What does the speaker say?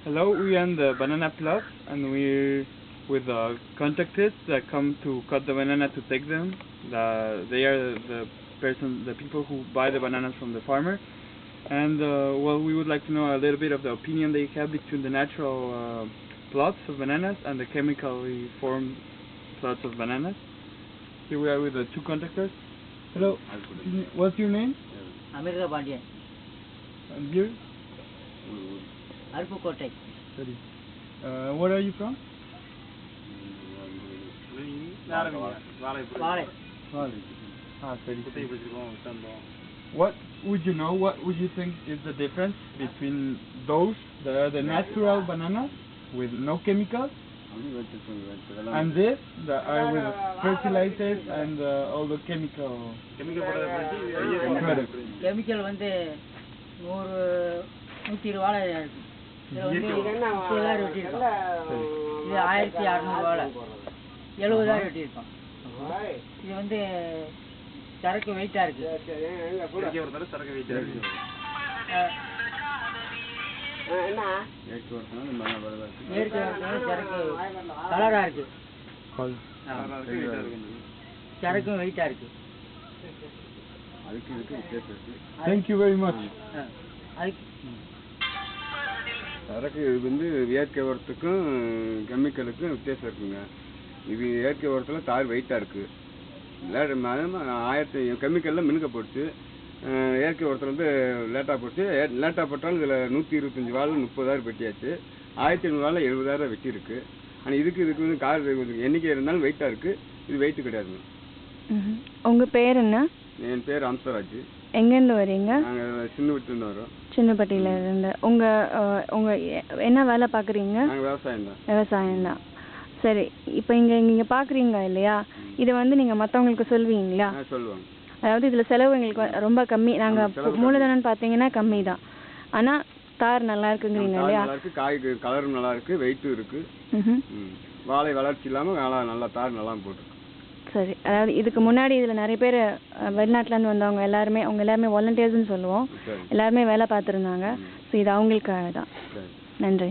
Hello, we are in the banana plot, and we're with contractors that come to cut the banana to take them. They are the people who buy the bananas from the farmer. And well, we would like to know a little bit of the opinion they have between the natural plots of bananas and the chemically formed plots of bananas. Here we are with the two contractors. Hello, what's your name? Amirga Bandian. And you? Arupukottai. Sorry. Where are you from? Vaalai. Ah, sorry. What would you know? What would you think is the difference between those that are the natural bananas with no chemicals and this that are with fertilizers and all the chemical products? Chemical வந்து 120 வாழை இருக்கு. இதுல வந்து 30000 வெட்டி இருக்கோம். இது 1600 வாழை 70000 வெட்டி இருக்கோம். இது வந்து சரக்கு வெயிட்டா இருக்கு. சரக்கு வெயிட்டா இருக்கு. என்ன? ஏர்க்கு வரதுனால சரக்கு கலரா இருக்கு. சரக்கு வெயிட்டா இருக்கு. Thank you very much. சரக்கு வந்து இயற்கை உரத்துக்கும் கெமிக்கலுக்கும் வித்தியாசம் இருக்குங்க. இது இயற்கை உரத்தில் தார் வெயிட்டாக இருக்குது. கெமிக்கலில் மினுக்க போட்டு இயற்கை உரத்தில் வந்து லேட்டாக போட்டு லேட்டாக போட்டாலும் இதில் 125 வாழை 30000 வெட்டியாச்சு. 1500 வாழை 70000 வெட்டி இருக்குது. ஆனால் இதுக்கு வந்து கார் எண்ணிக்கை இருந்தாலும் வெயிட்டாக இருக்குது. இது வெயிட்டு கிடையாதுங்க. உங்கள் பேர் என்ன? என் பேர் அம்சராஜ். எங்கேருந்து வரீங்க? நாங்கள் சின்னப்பட்டிலேருந்து வரோம். சின்னப்பட்டியிலேருந்து. உங்கள் என்ன வேலை பார்க்குறீங்க? நாங்கள் விவசாயம் தான். சரி, இப்போ இங்கே பார்க்குறீங்க இல்லையா, இதை வந்து நீங்கள் மற்றவங்களுக்கு சொல்லுவீங்களா? சொல்லுவாங்க. அதாவது இதில் செலவு எங்களுக்கு ரொம்ப கம்மி. நாங்கள் மூலதனம் பார்த்தீங்கன்னா கம்மி தான், ஆனால் தார் நல்லா இருக்குங்கிறீங்க இல்லையா? நல்லா இருக்கு, காய் கலரும் நல்லா இருக்கு, வெயிட்டும் இருக்கு. வாழை வளர்ச்சி இல்லாமல் நல்லா தார் நல்லா போட்டுருக்கு. சரி, அதாவது இதுக்கு முன்னாடி இதில் நிறைய பேர் வெளிநாட்டிலேருந்து வந்தவங்க அவங்க எல்லாருமே வாலண்டியர்ஸ்ன்னு சொல்லுவோம், எல்லாருமே வேலை பார்த்துருந்தாங்க. ஸோ இது அவங்களுக்காக தான். நன்றி.